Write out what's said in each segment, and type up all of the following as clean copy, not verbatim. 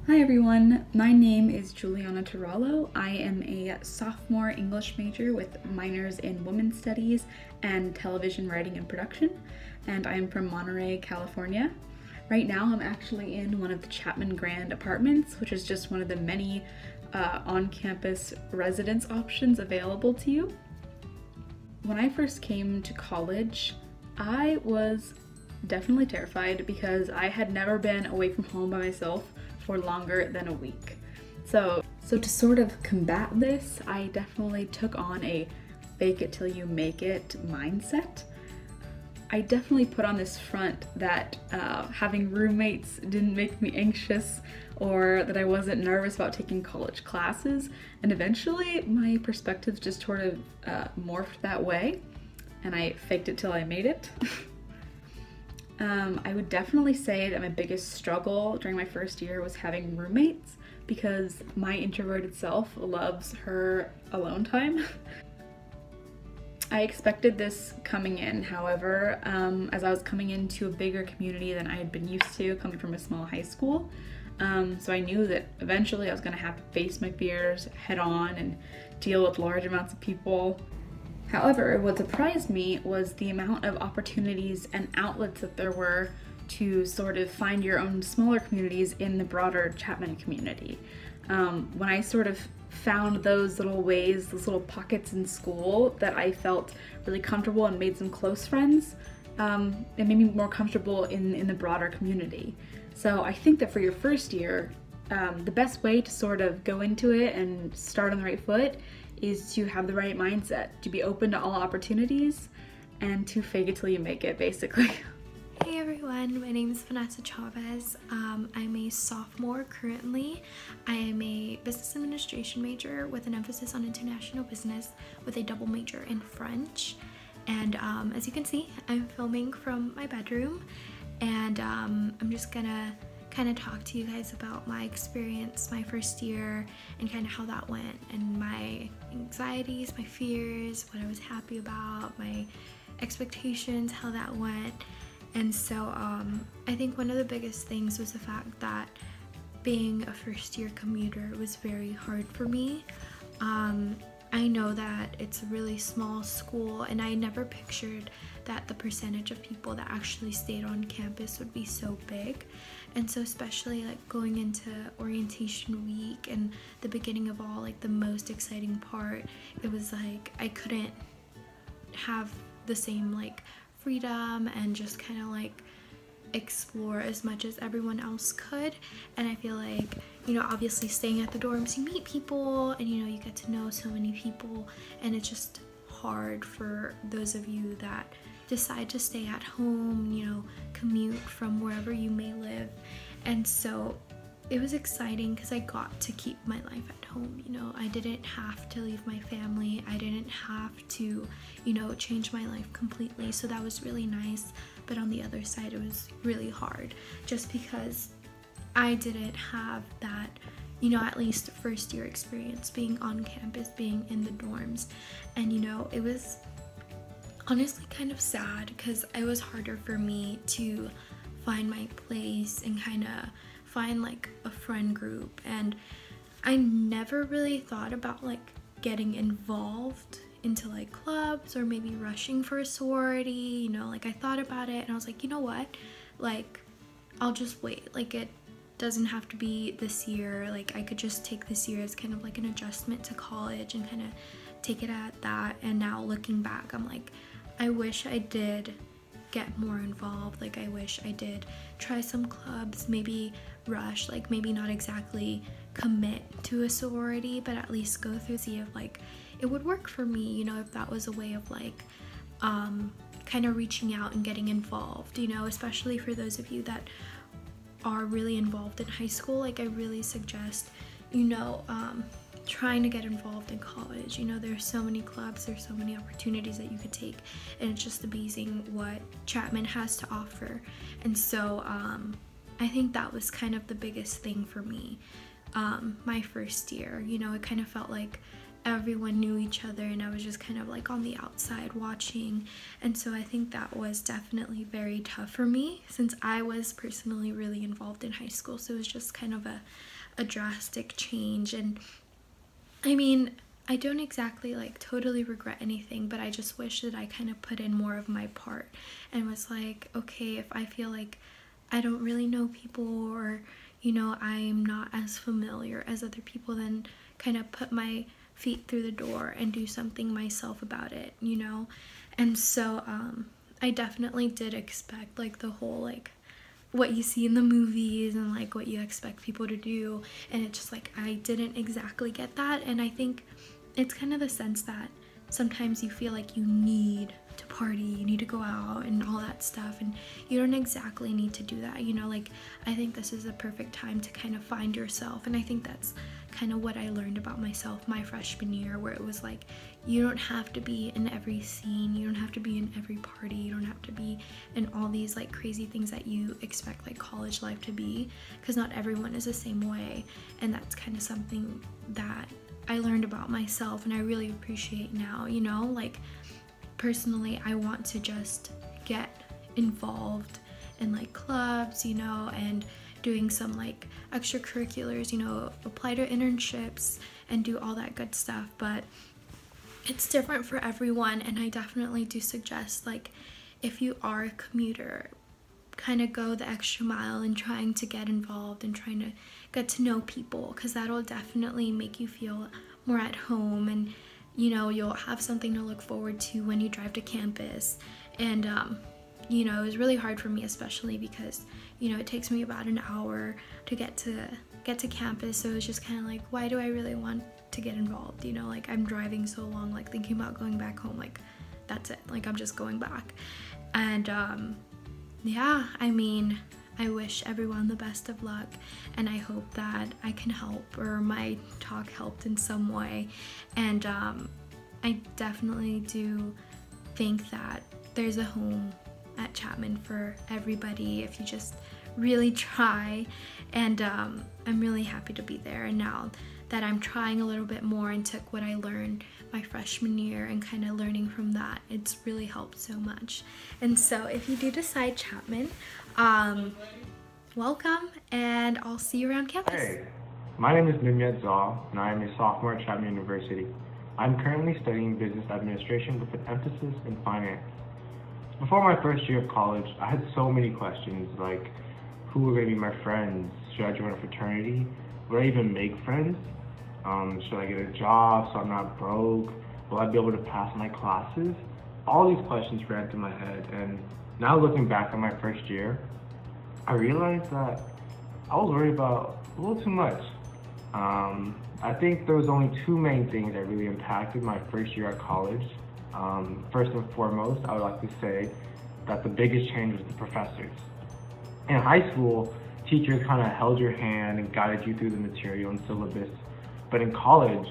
Hi everyone, my name is Juliana Turallo. I am a sophomore English major with minors in women's studies and television writing and production, and I am from Monterey, California. Right now I'm actually in one of the Chapman Grand apartments, which is just one of the many on-campus residence options available to you. When I first came to college, I was definitely terrified because I had never been away from home by myself for longer than a week. So to sort of combat this, I definitely took on a fake it till you make it mindset. I definitely put on this front that having roommates didn't make me anxious or that I wasn't nervous about taking college classes, and eventually my perspective just sort of morphed that way, and I faked it till I made it. I would definitely say that my biggest struggle during my first year was having roommates because my introverted self loves her alone time. I expected this coming in, however, as I was coming into a bigger community than I had been used to coming from a small high school. So I knew that eventually I was going to have to face my fears head on and deal with large amounts of people. However, what surprised me was the amount of opportunities and outlets that there were to sort of find your own smaller communities in the broader Chapman community. When I sort of found those little ways, those little pockets in school that I felt really comfortable and made some close friends, it made me more comfortable in the broader community. So I think that for your first year, the best way to sort of go into it and start on the right foot is to have the right mindset, to be open to all opportunities, and to fake it till you make it, basically. Hey everyone, my name is Vanessa Chavez. I'm a sophomore currently. I am a business administration major with an emphasis on international business with a double major in French. And as you can see, I'm filming from my bedroom, and I'm just gonna kind of talk to you guys about my experience my first year and kind of how that went, and my anxieties, my fears, what I was happy about, my expectations, how that went. And so I think one of the biggest things was the fact that being a first year commuter was very hard for me. I know that it's a really small school, and I never pictured that the percentage of people that actually stayed on campus would be so big. And so especially like going into orientation week and the beginning of all, like the most exciting part, it was like I couldn't have the same like freedom and just kind of like explore as much as everyone else could. And I feel like, you know, obviously staying at the dorms, you meet people and, you know, you get to know so many people, and it's just hard for those of you that decide to stay at home, you know, commute from wherever you may live. And so it was exciting because I got to keep my life at home. You know, I didn't have to leave my family. I didn't have to, you know, change my life completely. So that was really nice. But on the other side, it was really hard just because I didn't have that, you know, at least first year experience being on campus, being in the dorms. And, you know, it was honestly kind of sad because it was harder for me to find my place and kind of find like a friend group. And I never really thought about like getting involved into like clubs or maybe rushing for a sorority, you know, like I thought about it and I was like, you know what, like I'll just wait. Like it doesn't have to be this year. Like I could just take this year as kind of like an adjustment to college and kind of take it at that. And now looking back, I'm like, I wish I did get more involved. Like I wish I did try some clubs, maybe rush, like maybe not exactly commit to a sorority, but at least go through, see if like it would work for me, you know, if that was a way of like kind of reaching out and getting involved, you know, especially for those of you that are really involved in high school. Like I really suggest, you know, trying to get involved in college. You know, there's so many clubs, there's so many opportunities that you could take, and it's just amazing what Chapman has to offer. And so I think that was kind of the biggest thing for me my first year. You know, it kind of felt like everyone knew each other and I was just kind of like on the outside watching. And so I think that was definitely very tough for me since I was personally really involved in high school. So it was just kind of a drastic change. And I mean, I don't exactly like totally regret anything, but I just wish that I kind of put in more of my part and was like, okay, if I feel like I don't really know people, or you know, I'm not as familiar as other people, then kind of put my feet through the door and do something myself about it, you know. And so I definitely did expect like the whole like what you see in the movies and like what you expect people to do, and it's just like I didn't exactly get that. And I think it's kind of the sense that sometimes you feel like you need to party, you need to go out and all that stuff, and you don't exactly need to do that, you know. Like I think this is a perfect time to kind of find yourself, and I think that's kind of what I learned about myself my freshman year, where it was like you don't have to be in every scene, you don't have to be in every party, you don't have to be in all these like crazy things that you expect like college life to be, because not everyone is the same way. And that's kind of something that I learned about myself and I really appreciate now, you know. Like personally, I want to just get involved in like clubs, you know, and doing some like extracurriculars, you know, apply to internships and do all that good stuff. But it's different for everyone, and I definitely do suggest, like, if you are a commuter, kind of go the extra mile in trying to get involved and trying to get to know people, because that'll definitely make you feel more at home, and you know, you'll have something to look forward to when you drive to campus. And you know, it was really hard for me, especially because, you know, it takes me about an hour to get to campus, so it was just kind of like, why do I really want to get involved, you know? Like I'm driving so long, like thinking about going back home, like that's it, like I'm just going back. And yeah, I mean, I wish everyone the best of luck, and I hope that I can help, or my talk helped in some way. And I definitely do think that there's a home at Chapman for everybody if you just really try. And I'm really happy to be there. And now that I'm trying a little bit more and took what I learned my freshman year and kind of learning from that, it's really helped so much. And so if you do decide Chapman, welcome, and I'll see you around campus. Hey, my name is Nimyat Zaw, and I am a sophomore at Chapman University. I'm currently studying business administration with an emphasis in finance. Before my first year of college, I had so many questions, like who were going to be my friends? Should I join a fraternity? Would I even make friends? Should I get a job so I'm not broke? Will I be able to pass my classes? All these questions ran through my head, and now looking back on my first year, I realized that I was worried about a little too much. I think there was only two main things that really impacted my first year at college. First and foremost, I would like to say that the biggest change was the professors. In high school, teachers kind of held your hand and guided you through the material and syllabus. But in college,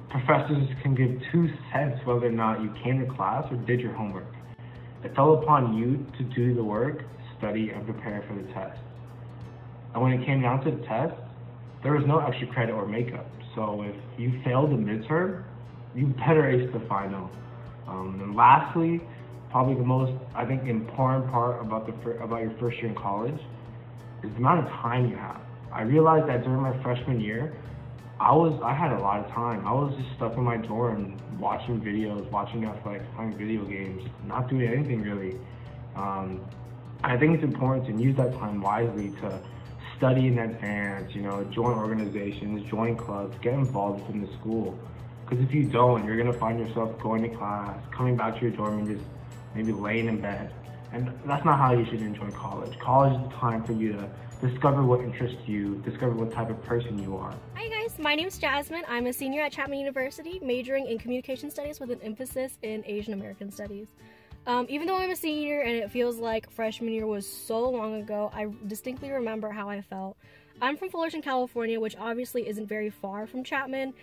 professors can give 2 cents whether or not you came to class or did your homework. It fell upon you to do the work, study, and prepare for the test. And when it came down to the test, there was no extra credit or makeup. So if you failed the midterm, you better ace the final. And lastly, probably the most, I think, important part about your first year in college is the amount of time you have. I realized that during my freshman year, I had a lot of time. I was just stuck in my dorm watching videos, watching Netflix, playing video games, not doing anything really. I think it's important to use that time wisely to study in advance, you know, join organizations, join clubs, get involved in the school. Because if you don't, you're gonna find yourself going to class, coming back to your dorm and just maybe laying in bed. And that's not how you should enjoy college. College is the time for you to discover what interests you, discover what type of person you are. Hi guys, my name's Jasmine. I'm a senior at Chapman University, majoring in communication studies with an emphasis in Asian American studies. Even though I'm a senior and it feels like freshman year was so long ago, I distinctly remember how I felt. I'm from Fullerton, California, which obviously isn't very far from Chapman,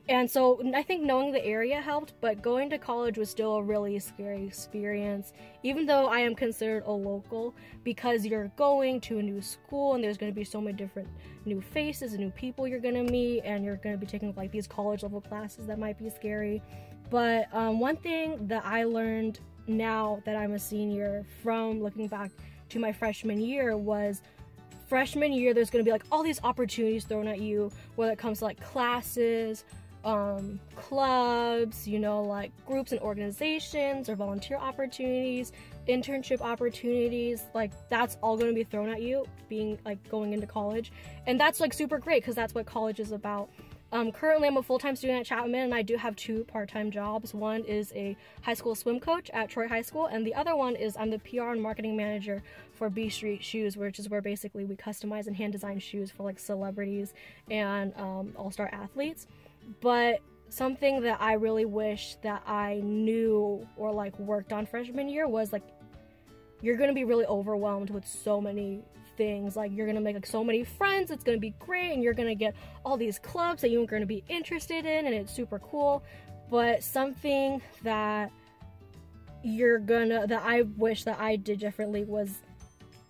And so I think knowing the area helped, but going to college was still a really scary experience, even though I am considered a local, because you're going to a new school and there's going to be so many different new faces and new people you're going to meet, and you're going to be taking like these college level classes that might be scary. But one thing that I learned now that I'm a senior from looking back to my freshman year was freshman year there's going to be like all these opportunities thrown at you, whether it comes to like classes, clubs, you know, like groups and organizations, or volunteer opportunities, internship opportunities. Like that's all going to be thrown at you being like going into college, and that's like super great because that's what college is about. Currently I'm a full-time student at Chapman, and I do have 2 part-time jobs. One is a high school swim coach at Troy High School, and the other one is I'm the PR and marketing manager for B Street Shoes, which is where basically we customize and hand design shoes for like celebrities and all-star athletes. But something that I really wish that I knew or like worked on freshman year was like, you're gonna be really overwhelmed with so many things. Like you're gonna make like so many friends, it's gonna be great, and you're gonna get all these clubs that you're gonna be interested in, and it's super cool. But something that I wish that I did differently was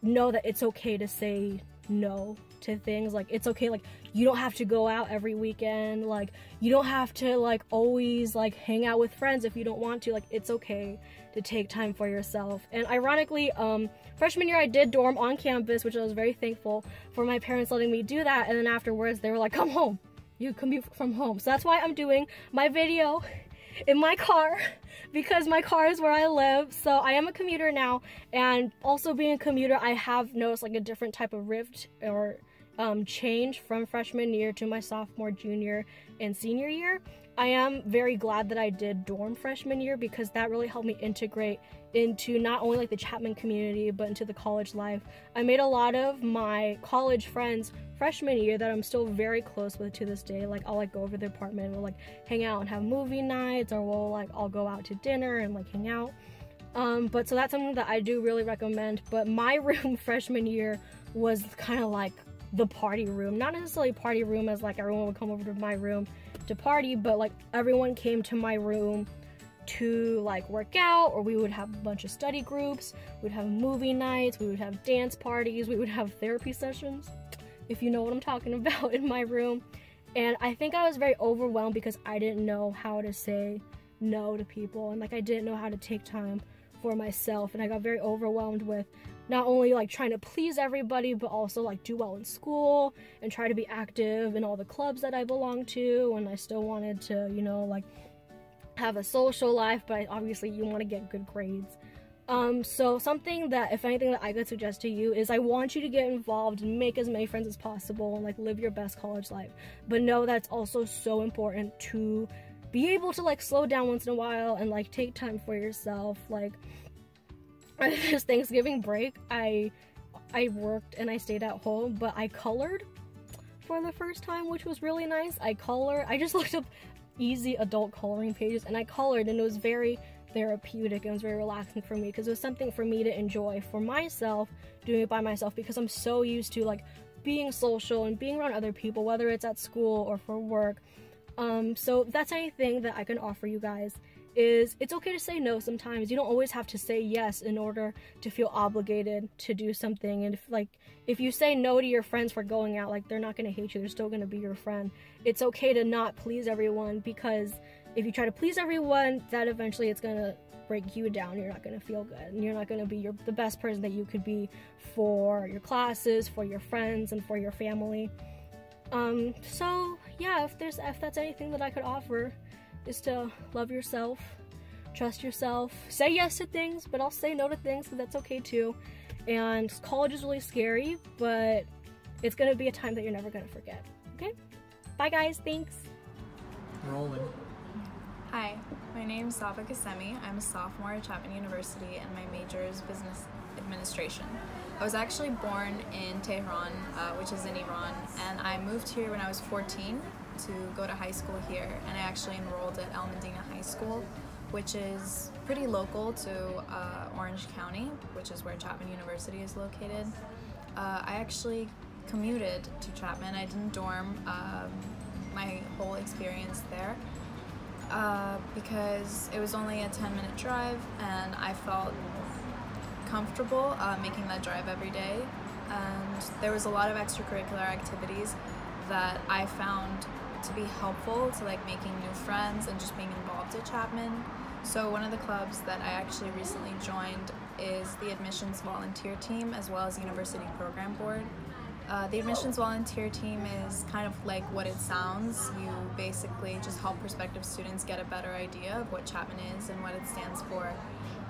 know that it's okay to say no to things. Like it's okay, like you don't have to go out every weekend, like you don't have to like always like hang out with friends if you don't want to. Like it's okay to take time for yourself. And ironically, freshman year I did dorm on campus, which I was very thankful for my parents letting me do that. And then afterwards they were like, come home, you commute from home. So that's why I'm doing my video in my car, because my car is where I live. So I am a commuter now, and also being a commuter, I have noticed like a different type of rift or change from freshman year to my sophomore, junior, and senior year. I am very glad that I did dorm freshman year, because that really helped me integrate into not only like the Chapman community, but into the college life. I made a lot of my college friends freshman year that I'm still very close with to this day. Like I'll like go over to the apartment, we'll like hang out and have movie nights, or I'll go out to dinner and like hang out. But so that's something that I do really recommend. But my room freshman year was kind of like the party room. Not necessarily party room as like everyone would come over to my room to party, but like everyone came to my room to like work out, or we would have a bunch of study groups, we'd have movie nights, we would have dance parties, we would have therapy sessions, if you know what I'm talking about, in my room. And I think I was very overwhelmed because I didn't know how to say no to people, and like I didn't know how to take time for myself, and I got very overwhelmed with not only like trying to please everybody, but also like do well in school and try to be active in all the clubs that I belong to. And I still wanted to, you know, like have a social life, but obviously you want to get good grades. So something that, if anything, that I could suggest to you is I want you to get involved and make as many friends as possible and like live your best college life. But know that's also so important to be able to like slow down once in a while and like take time for yourself. Like this Thanksgiving break, I worked and I stayed at home, but I colored for the first time, which was really nice. I just looked up easy adult coloring pages and I colored, and it was very therapeutic and it was very relaxing for me, because it was something for me to enjoy for myself, doing it by myself, because I'm so used to like being social and being around other people, whether it's at school or for work. So if that's anything that I can offer you guys, is it's okay to say no sometimes. You don't always have to say yes in order to feel obligated to do something. And if you say no to your friends for going out, like they're not going to hate you, they're still going to be your friend. It's okay to not please everyone, because if you try to please everyone, that eventually it's going to break you down. You're not going to feel good, and you're not going to be the best person that you could be for your classes, for your friends, and for your family. So yeah, if that's anything that I could offer, is to love yourself, trust yourself, say yes to things, but I'll say no to things, because that's okay too. And college is really scary, but it's gonna be a time that you're never gonna forget. Okay? Bye guys, thanks. Rolling. Hi, my name is Saba Kasemi. I'm a sophomore at Chapman University, and my major is business administration. I was actually born in Tehran, which is in Iran, and I moved here when I was 14 to go to high school here, and I actually enrolled at Al Medina High School, which is pretty local to Orange County, which is where Chapman University is located. I actually commuted to Chapman. I didn't dorm. my whole experience there because it was only a 10-minute drive and I felt comfortable making that drive every day, and there was a lot of extracurricular activities that I found to be helpful to like making new friends and just being involved at Chapman. So one of the clubs that I actually recently joined is the admissions volunteer team as well as university program board. The admissions volunteer team is kind of like what it sounds. You basically just help prospective students get a better idea of what Chapman is and what it stands for.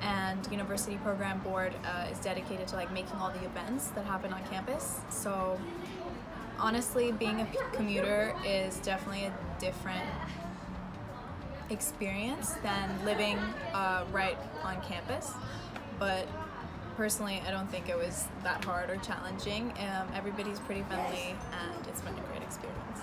And university program board is dedicated to like making all the events that happen on campus. So honestly, being a commuter is definitely a different experience than living right on campus, but personally I don't think it was that hard or challenging. Everybody's pretty friendly and it's been a great experience.